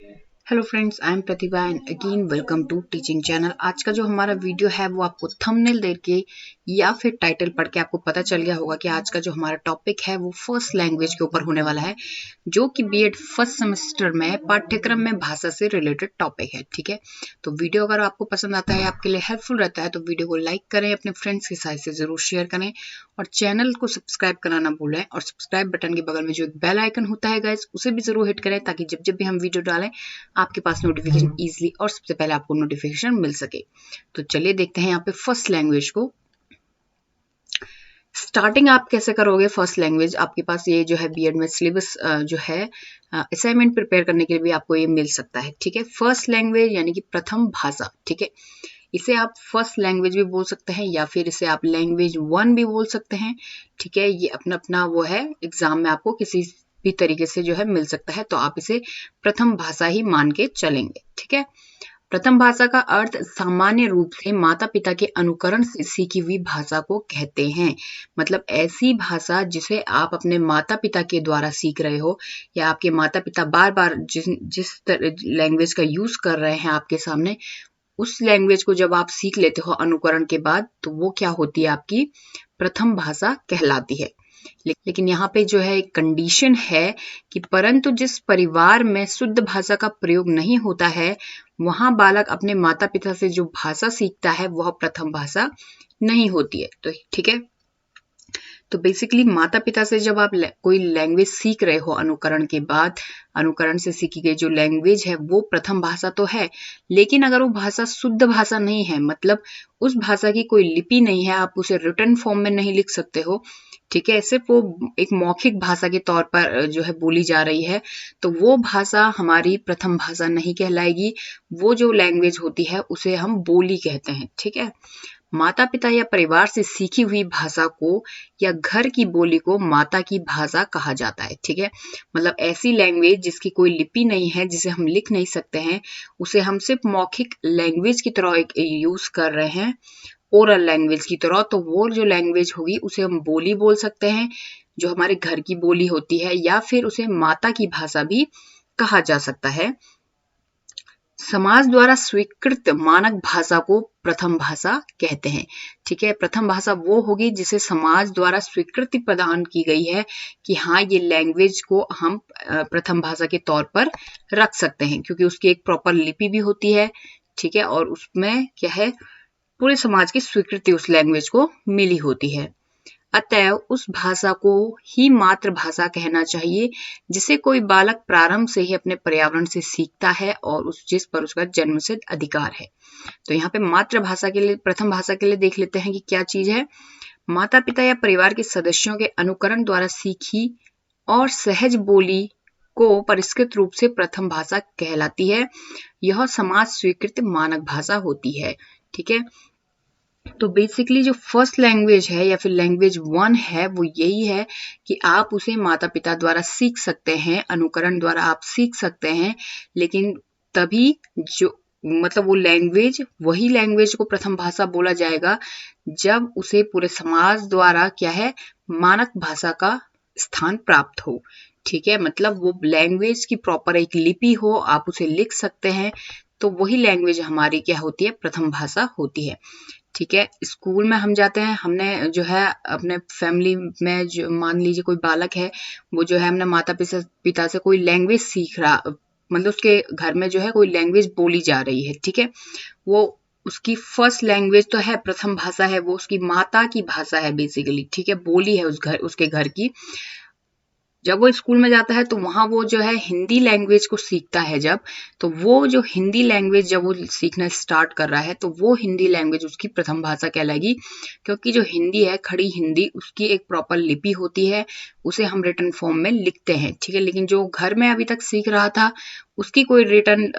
Hello friends, I am Pratibha and again welcome to teaching channel. आज का जो हमारा वीडियो है वो आपको थंबनेल देख के या फिर टाइटल पढ़ के आपको पता चल गया होगा कि आज का जो हमारा टॉपिक है वो फर्स्ट लैंग्वेज के ऊपर होने वाला है, जो कि बीएड फर्स्ट सेमेस्टर में पाठ्यक्रम में भाषा से रिलेटेड टॉपिक है। ठीक है, तो वीडियो अगर आपको पसंद आता है, आपके लिए हेल्पफुल रहता है, तो वीडियो को लाइक करें, अपने फ्रेंड्स के साथ से जरूर शेयर करें और चैनल को सब्सक्राइब करना ना भूलें। और सब्सक्राइब बटन के बगल में जो एक बेल आइकन होता है गाइस, उसे भी जरूर हिट करें ताकि जब जब भी हम वीडियो डालें आपके पास नोटिफिकेशन इजीली और सबसे पहले आपको नोटिफिकेशन मिल सके। तो चलिए देखते हैं यहाँ पे फर्स्ट लैंग्वेज को। स्टार्टिंग आप कैसे करोगे फर्स्ट लैंग्वेज? आपके पास ये जो है बीएड में सिलेबस जो है असाइनमेंट प्रिपेयर करने के लिए भी आपको ये मिल सकता है। ठीक है, फर्स्ट लैंग्वेज यानी कि प्रथम भाषा। ठीक है, इसे आप फर्स्ट लैंग्वेज भी बोल सकते हैं या फिर इसे आप लैंग्वेज वन भी बोल सकते हैं। ठीक है, ये अपना अपना वो है, एग्जाम में आपको किसी भी तरीके से जो है मिल सकता है, तो आप इसे प्रथम भाषा ही मान के चलेंगे। ठीक है, प्रथम भाषा का अर्थ सामान्य रूप से माता पिता के अनुकरण से सीखी हुई भाषा को कहते हैं। मतलब ऐसी भाषा जिसे आप अपने माता पिता के द्वारा सीख रहे हो या आपके माता पिता बार बार जिस लैंग्वेज का यूज कर रहे हैं आपके सामने, उस लैंग्वेज को जब आप सीख लेते हो अनुकरण के बाद, तो वो क्या होती है? आपकी प्रथम भाषा कहलाती है। लेकिन यहाँ पे जो है एक कंडीशन है कि परंतु जिस परिवार में शुद्ध भाषा का प्रयोग नहीं होता है, वहां बालक अपने माता पिता से जो भाषा सीखता है वह प्रथम भाषा नहीं होती है। तो ठीक है, तो बेसिकली माता पिता से जब आप कोई लैंग्वेज सीख रहे हो अनुकरण के बाद, अनुकरण से सीखी गई जो लैंग्वेज है वो प्रथम भाषा तो है, लेकिन अगर वो भाषा शुद्ध भाषा नहीं है, मतलब उस भाषा की कोई लिपि नहीं है, आप उसे रिटन फॉर्म में नहीं लिख सकते हो, ठीक है, सिर्फ वो एक मौखिक भाषा के तौर पर जो है बोली जा रही है, तो वो भाषा हमारी प्रथम भाषा नहीं कहलाएगी। वो जो लैंग्वेज होती है उसे हम बोली कहते हैं। ठीक है, माता पिता या परिवार से सीखी हुई भाषा को या घर की बोली को माता की भाषा कहा जाता है। ठीक है, मतलब ऐसी लैंग्वेज जिसकी कोई लिपि नहीं है, जिसे हम लिख नहीं सकते हैं, उसे हम सिर्फ मौखिक लैंग्वेज की तरह यूज कर रहे हैं, ओरल लैंग्वेज की तरह, तो वो जो लैंग्वेज होगी उसे हम बोली बोल सकते हैं, जो हमारे घर की बोली होती है, या फिर उसे माता की भाषा भी कहा जा सकता है। समाज द्वारा स्वीकृत मानक भाषा को प्रथम भाषा कहते हैं। ठीक है, प्रथम भाषा वो होगी जिसे समाज द्वारा स्वीकृति प्रदान की गई है कि हाँ, ये लैंग्वेज को हम प्रथम भाषा के तौर पर रख सकते हैं, क्योंकि उसकी एक प्रॉपर लिपि भी होती है। ठीक है, और उसमें क्या है, पूरे समाज की स्वीकृति उस लैंग्वेज को मिली होती है। अतएव उस भाषा को ही मातृभाषा कहना चाहिए जिसे कोई बालक प्रारंभ से ही अपने पर्यावरण से सीखता है और जिस पर उसका जन्मसिद्ध अधिकार है। तो यहाँ पे मातृभाषा के लिए, प्रथम भाषा के लिए देख लेते हैं कि क्या चीज है। माता पिता या परिवार के सदस्यों के अनुकरण द्वारा सीखी और सहज बोली को परिष्कृत रूप से प्रथम भाषा कहलाती है। यह समाज स्वीकृत मानक भाषा होती है। ठीक है, तो बेसिकली जो फर्स्ट लैंग्वेज है या फिर लैंग्वेज वन है वो यही है कि आप उसे माता पिता द्वारा सीख सकते हैं, अनुकरण द्वारा आप सीख सकते हैं, लेकिन तभी जो मतलब वो लैंग्वेज, वही लैंग्वेज को प्रथम भाषा बोला जाएगा जब उसे पूरे समाज द्वारा क्या है, मानक भाषा का स्थान प्राप्त हो। ठीक है, मतलब वो लैंग्वेज की प्रॉपर एक लिपि हो, आप उसे लिख सकते हैं, तो वही लैंग्वेज हमारी क्या होती है, प्रथम भाषा होती है। ठीक है, स्कूल में हम जाते हैं, हमने जो है अपने फैमिली में जो मान लीजिए कोई बालक है, वो जो है अपने माता पिता से कोई लैंग्वेज सीख रहा, मतलब उसके घर में जो है कोई लैंग्वेज बोली जा रही है। ठीक है, वो उसकी फर्स्ट लैंग्वेज तो है, प्रथम भाषा है, वो उसकी माता की भाषा है बेसिकली। ठीक है, बोली है उसके घर की। जब वो स्कूल में जाता है तो वहां वो जो है हिंदी लैंग्वेज को सीखता है जब, तो वो जो हिंदी लैंग्वेज जब वो सीखना स्टार्ट कर रहा है, तो वो हिंदी लैंग्वेज उसकी प्रथम भाषा कहलाएगी, क्योंकि जो हिंदी है, खड़ी हिंदी, उसकी एक प्रॉपर लिपि होती है, उसे हम रिटन फॉर्म में लिखते हैं। ठीक है, लेकिन जो घर में अभी तक सीख रहा था उसकी कोई रिटन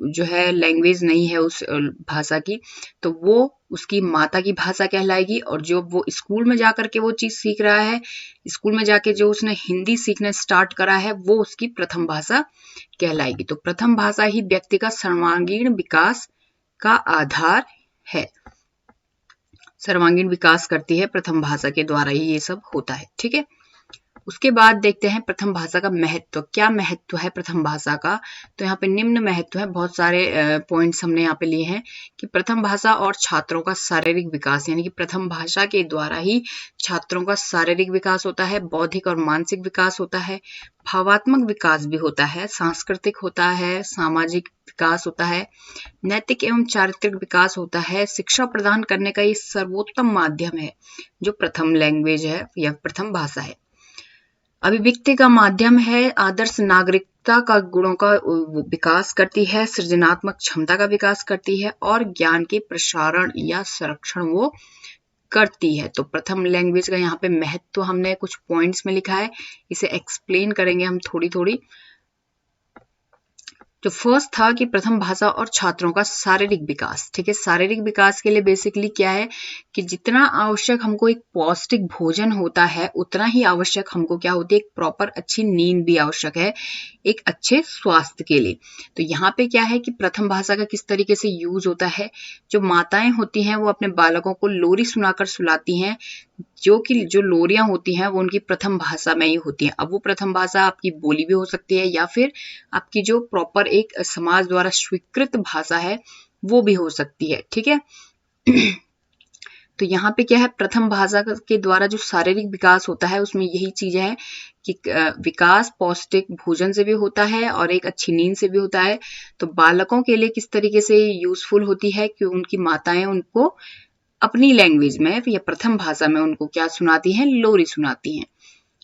जो है लैंग्वेज नहीं है उस भाषा की, तो वो उसकी माता की भाषा कहलाएगी। और जो वो स्कूल में जाकर के वो चीज सीख रहा है, स्कूल में जाके जो उसने हिंदी सीखना स्टार्ट करा है, वो उसकी प्रथम भाषा कहलाएगी। तो प्रथम भाषा ही व्यक्ति का सर्वांगीण विकास का आधार है, सर्वांगीण विकास करती है प्रथम भाषा के द्वारा ही ये सब होता है। ठीक है, उसके बाद देखते हैं प्रथम भाषा का महत्व। क्या महत्व है प्रथम भाषा का? तो यहाँ पे निम्न महत्व है, बहुत सारे पॉइंट्स हमने यहाँ पे लिए हैं कि प्रथम भाषा और छात्रों का शारीरिक विकास, यानी कि प्रथम भाषा के द्वारा ही छात्रों का शारीरिक विकास होता है, बौद्धिक और मानसिक विकास होता है, भावात्मक विकास भी होता है, सांस्कृतिक होता है, सामाजिक विकास होता है, नैतिक एवं चारित्रिक विकास होता है। शिक्षा प्रदान करने का ये सर्वोत्तम माध्यम है जो प्रथम लैंग्वेज है या प्रथम भाषा है। अभिव्यक्ति का माध्यम है, आदर्श नागरिकता का गुणों का विकास करती है, सृजनात्मक क्षमता का विकास करती है और ज्ञान के प्रसारण या संरक्षण वो करती है। तो प्रथम लैंग्वेज का यहाँ पे महत्व हमने कुछ पॉइंट्स में लिखा है, इसे एक्सप्लेन करेंगे हम थोड़ी थोड़ी। जो फर्स्ट था कि प्रथम भाषा और छात्रों का शारीरिक विकास, ठीक है। शारीरिक विकास के लिए बेसिकली क्या है कि जितना आवश्यक हमको एक पौष्टिक भोजन होता है, उतना ही आवश्यक हमको क्या होती है, एक प्रॉपर अच्छी नींद भी आवश्यक है एक अच्छे स्वास्थ्य के लिए। तो यहाँ पे क्या है कि प्रथम भाषा का किस तरीके से यूज होता है, जो माताएं होती हैं वो अपने बालकों को लोरी सुनाकर सुलाती हैं, जो लोरियां होती हैं वो उनकी प्रथम भाषा में ही होती हैं। अब वो प्रथम भाषा आपकी बोली भी हो सकती है या फिर आपकी जो प्रॉपर एक समाज द्वारा स्वीकृत भाषा है वो भी हो सकती है, ठीक है। तो यहाँ पे क्या है, प्रथम भाषा के द्वारा जो शारीरिक विकास होता है उसमें यही चीजें हैं कि विकास पौष्टिक भोजन से भी होता है और एक अच्छी नींद से भी होता है। तो बालकों के लिए किस तरीके से यूजफुल होती है कि उनकी माताएं उनको अपनी लैंग्वेज में या प्रथम भाषा में उनको क्या सुनाती हैं, लोरी सुनाती हैं,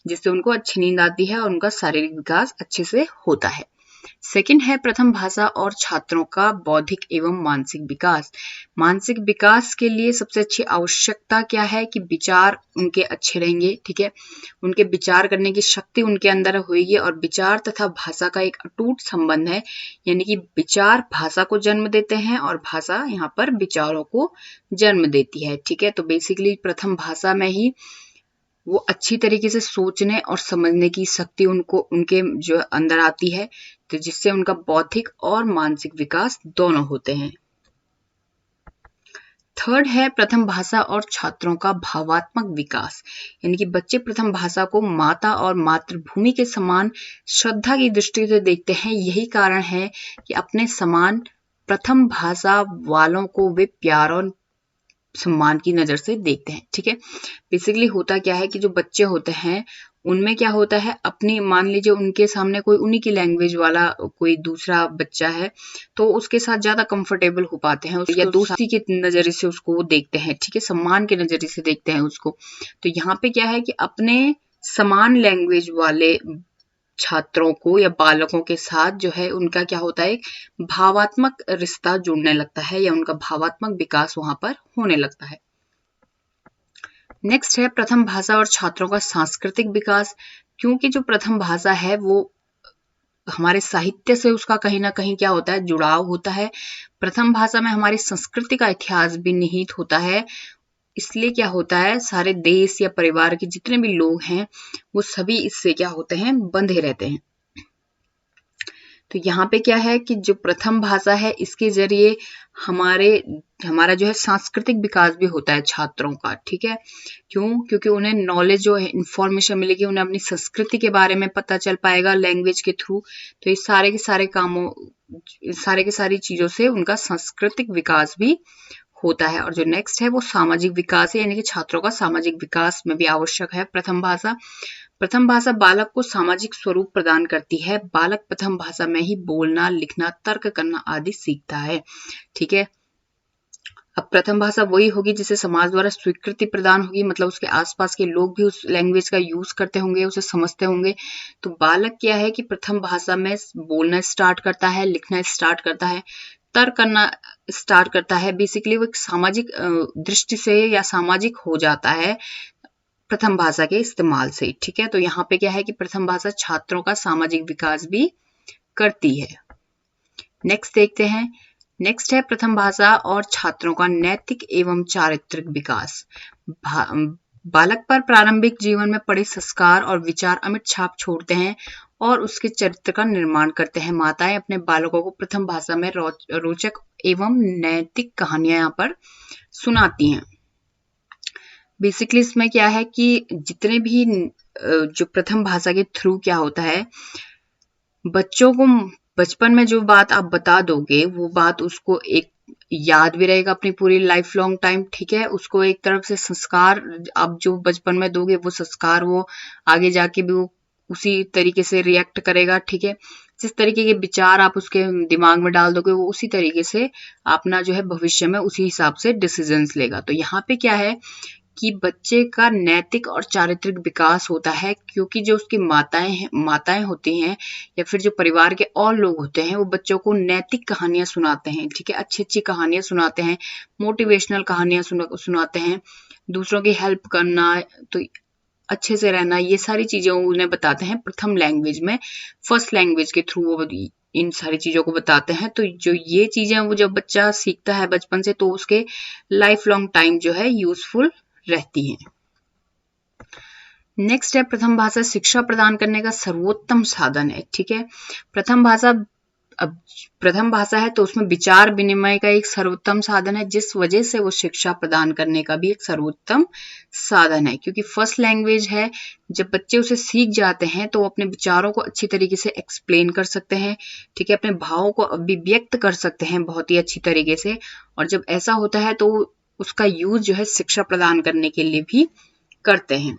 जिससे उनको अच्छी नींद आती है और उनका शारीरिक विकास अच्छे से होता है। सेकंड है प्रथम भाषा और छात्रों का बौद्धिक एवं मानसिक विकास। मानसिक विकास के लिए सबसे अच्छी आवश्यकता क्या है कि विचार उनके अच्छे रहेंगे, ठीक है। उनके विचार करने की शक्ति उनके अंदर होगी और विचार तथा भाषा का एक अटूट संबंध है, यानी कि विचार भाषा को जन्म देते हैं और भाषा यहाँ पर विचारों को जन्म देती है, ठीक है। तो बेसिकली प्रथम भाषा में ही वो अच्छी तरीके से सोचने और समझने की शक्ति उनके जो अंदर आती है, तो जिससे उनका बौद्धिक और मानसिक विकास दोनों होते हैं। थर्ड है प्रथम भाषा और छात्रों का भावात्मक विकास, यानी कि बच्चे प्रथम भाषा को माता और मातृभूमि के समान श्रद्धा की दृष्टि से देखते हैं। यही कारण है कि अपने समान प्रथम भाषा वालों को वे प्यार और सम्मान की नजर से देखते हैं, ठीक है। बेसिकली होता क्या है कि जो बच्चे होते हैं उनमें क्या होता है, अपनी मान लीजिए उनके सामने कोई उन्हीं की लैंग्वेज वाला कोई दूसरा बच्चा है तो उसके साथ ज्यादा कंफर्टेबल हो पाते हैं या दोस्ती के नजरिए से उसको वो देखते हैं, ठीक है, सम्मान के नजरिए से देखते हैं उसको। तो यहाँ पे क्या है कि अपने समान लैंग्वेज वाले छात्रों को या बालकों के साथ जो है उनका क्या होता है, एक भावात्मक रिश्ता जुड़ने लगता है या उनका भावात्मक विकास वहां पर होने लगता है। नेक्स्ट है प्रथम भाषा और छात्रों का सांस्कृतिक विकास, क्योंकि जो प्रथम भाषा है वो हमारे साहित्य से उसका कहीं ना कहीं क्या होता है, जुड़ाव होता है। प्रथम भाषा में हमारी संस्कृति का इतिहास भी निहित होता है, इसलिए क्या होता है, सारे देश या परिवार के जितने भी लोग हैं वो सभी इससे क्या होते हैं, बंधे रहते हैं। तो यहाँ पे क्या है कि जो प्रथम भाषा है इसके जरिए हमारा जो है सांस्कृतिक विकास भी होता है छात्रों का, ठीक है। क्योंकि उन्हें नॉलेज जो है, इंफॉर्मेशन मिलेगी, उन्हें अपनी संस्कृति के बारे में पता चल पाएगा लैंग्वेज के थ्रू। तो इस सारे के सारे कामों, सारे की सारी चीजों से उनका सांस्कृतिक विकास भी होता है। और जो नेक्स्ट है वो सामाजिक विकास है, यानी कि छात्रों का सामाजिक विकास में भी आवश्यक है प्रथम भाषा। प्रथम भाषा बालक को सामाजिक स्वरूप प्रदान करती है। बालक प्रथम भाषा में ही बोलना, लिखना, तर्क करना आदि सीखता है, ठीक है। अब प्रथम भाषा वही होगी जिसे समाज द्वारा स्वीकृति प्रदान होगी, मतलब उसके आसपास के लोग भी उस लैंग्वेज का यूज करते होंगे, उसे समझते होंगे। तो बालक क्या है कि प्रथम भाषा में बोलना स्टार्ट करता है, लिखना स्टार्ट करता है, तर्क करना स्टार्ट करता है। बेसिकली वो एक सामाजिक दृष्टि से या सामाजिक हो जाता है प्रथम भाषा के इस्तेमाल से, ठीक है। तो यहाँ पे क्या है कि प्रथम भाषा छात्रों का सामाजिक विकास भी करती है। नेक्स्ट देखते हैं। नेक्स्ट है प्रथम भाषा और छात्रों का नैतिक एवं चारित्रिक विकास। बालक पर प्रारंभिक जीवन में पड़े संस्कार और विचार अमिट छाप छोड़ते हैं और उसके चरित्र का निर्माण करते हैं। माताएं अपने बालकों को प्रथम भाषा में रोचक एवं नैतिक कहानियां यहाँ पर सुनाती हैं। बेसिकली इसमें क्या है कि जितने भी जो प्रथम भाषा के थ्रू क्या होता है, बच्चों को बचपन में जो बात आप बता दोगे वो बात उसको एक याद भी रहेगा अपनी पूरी लाइफ लॉन्ग टाइम, ठीक है। उसको एक तरफ से संस्कार आप जो बचपन में दोगे वो संस्कार वो आगे जाके भी वो उसी तरीके से रिएक्ट करेगा, ठीक है। जिस तरीके के विचार आप उसके दिमाग में डाल दोगे वो उसी तरीके से अपना जो है भविष्य में उसी हिसाब से डिसीजंस लेगा। तो यहाँ पे क्या है कि बच्चे का नैतिक और चारित्रिक विकास होता है, क्योंकि जो उसकी माताएं होती हैं या फिर जो परिवार के और लोग होते हैं वो बच्चों को नैतिक कहानियां सुनाते हैं, ठीक है। अच्छी अच्छी कहानियां सुनाते हैं, मोटिवेशनल कहानियां सुनाते हैं, दूसरों की हेल्प करना, तो अच्छे से रहना, ये सारी चीजें उन्हें बताते हैं प्रथम लैंग्वेज में, फर्स्ट लैंग्वेज के थ्रू वो इन सारी चीजों को बताते हैं। तो जो ये चीजें वो जब बच्चा सीखता है बचपन से तो उसके लाइफ लॉन्ग टाइम जो है यूजफुल रहती है। नेक्स्ट है प्रथम भाषा शिक्षा प्रदान करने का सर्वोत्तम साधन है, ठीक है। प्रथम भाषा है तो उसमें विचार विनिमय का एक सर्वोत्तम साधन है, जिस वजह से वो शिक्षा प्रदान करने का भी एक सर्वोत्तम साधन है। क्योंकि फर्स्ट लैंग्वेज है, जब बच्चे उसे सीख जाते हैं तो वो अपने विचारों को अच्छी तरीके से एक्सप्लेन कर सकते हैं, ठीक है। अपने भावों को अभिव्यक्त कर सकते हैं बहुत ही अच्छी तरीके से, और जब ऐसा होता है तो उसका यूज जो है शिक्षा प्रदान करने के लिए भी करते हैं।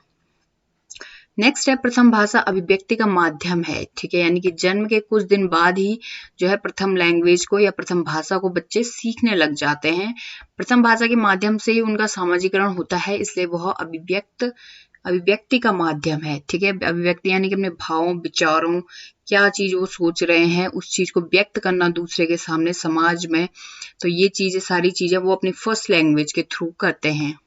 नेक्स्ट है प्रथम भाषा अभिव्यक्ति का माध्यम है, ठीक है। यानी कि जन्म के कुछ दिन बाद ही जो है प्रथम लैंग्वेज को या प्रथम भाषा को बच्चे सीखने लग जाते हैं। प्रथम भाषा के माध्यम से ही उनका सामाजिकरण होता है, इसलिए वह अभिव्यक्ति का माध्यम है, ठीक है। अभिव्यक्ति यानी कि अपने भावों विचारों, क्या चीज वो सोच रहे हैं उस चीज को व्यक्त करना दूसरे के सामने समाज में, तो ये चीजें सारी चीजें वो अपनी फर्स्ट लैंग्वेज के थ्रू करते हैं।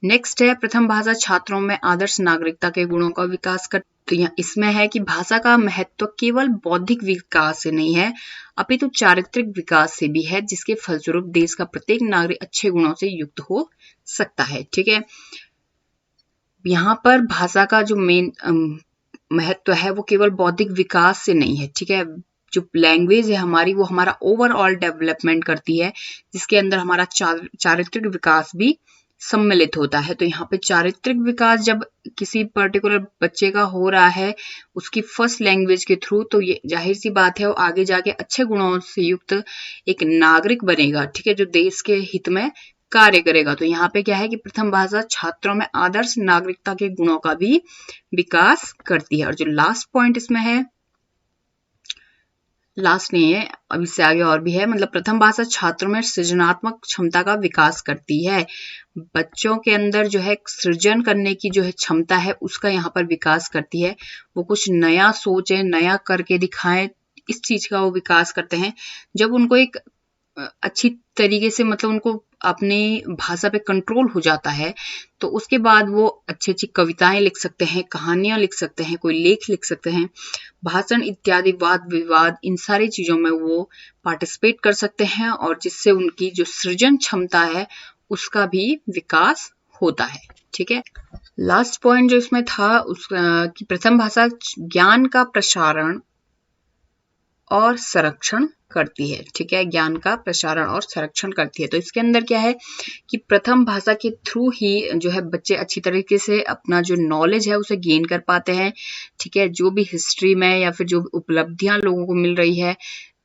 नेक्स्ट है प्रथम भाषा छात्रों में आदर्श नागरिकता के गुणों का विकास कर, तो यहाँ इसमें है कि भाषा का महत्व केवल बौद्धिक विकास से नहीं है अपितु चारित्रिक विकास से भी है, जिसके फलस्वरूप देश का प्रत्येक नागरिक अच्छे गुणों से युक्त हो सकता है, ठीक है। यहाँ पर भाषा का जो मेन महत्व है वो केवल बौद्धिक विकास से नहीं है, ठीक है। जो लैंग्वेज है हमारी वो हमारा ओवरऑल डेवलपमेंट करती है, जिसके अंदर हमारा चारित्रिक विकास भी सम्मिलित होता है। तो यहाँ पे चारित्रिक विकास जब किसी पर्टिकुलर बच्चे का हो रहा है उसकी फर्स्ट लैंग्वेज के थ्रू, तो ये जाहिर सी बात है वो आगे जाके अच्छे गुणों से युक्त एक नागरिक बनेगा, ठीक है, जो देश के हित में कार्य करेगा। तो यहाँ पे क्या है कि प्रथम भाषा छात्रों में आदर्श नागरिकता के गुणों का भी विकास करती है। और जो लास्ट पॉइंट इसमें है, लास्ट नहीं है, अब इससे आगे और भी है, मतलब प्रथम भाषा छात्रों में सृजनात्मक क्षमता का विकास करती है। बच्चों के अंदर जो है सृजन करने की जो है क्षमता है उसका यहाँ पर विकास करती है। वो कुछ नया सोचे, नया करके दिखाएं, इस चीज का वो विकास करते हैं। जब उनको एक अच्छी तरीके से मतलब उनको अपनी भाषा पे कंट्रोल हो जाता है तो उसके बाद वो अच्छी अच्छी कविताएं लिख सकते हैं, कहानियां लिख सकते हैं, कोई लेख लिख सकते हैं, भाषण इत्यादि, वाद विवाद, इन सारी चीजों में वो पार्टिसिपेट कर सकते हैं, और जिससे उनकी जो सृजन क्षमता है उसका भी विकास होता है, ठीक है। लास्ट पॉइंट जो इसमें था कि प्रथम भाषा ज्ञान का प्रसारण और संरक्षण करती है, ठीक है, ज्ञान का प्रसारण और संरक्षण करती है। तो इसके अंदर क्या है कि प्रथम भाषा के थ्रू ही जो है बच्चे अच्छी तरीके से अपना जो नॉलेज है उसे गेन कर पाते हैं, ठीक है। जो भी हिस्ट्री में या फिर जो उपलब्धियां लोगों को मिल रही है,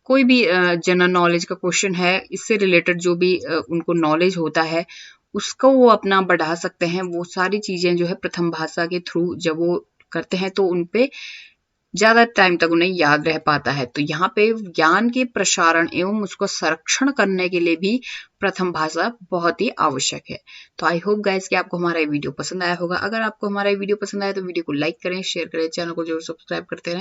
कोई भी जनरल नॉलेज का क्वेश्चन है, इससे रिलेटेड जो भी उनको नॉलेज होता है उसको वो अपना बढ़ा सकते हैं। वो सारी चीजें जो है प्रथम भाषा के थ्रू जब वो करते हैं तो उनपे ज्यादा टाइम तक उन्हें याद रह पाता है। तो यहाँ पे ज्ञान के प्रसारण एवं उसको संरक्षण करने के लिए भी प्रथम भाषा बहुत ही आवश्यक है। तो आई होप गाइस कि आपको हमारा ये वीडियो पसंद आया होगा। अगर आपको हमारा ये वीडियो पसंद आया तो वीडियो को लाइक करें, शेयर करें, चैनल को जरूर सब्सक्राइब करते रहें।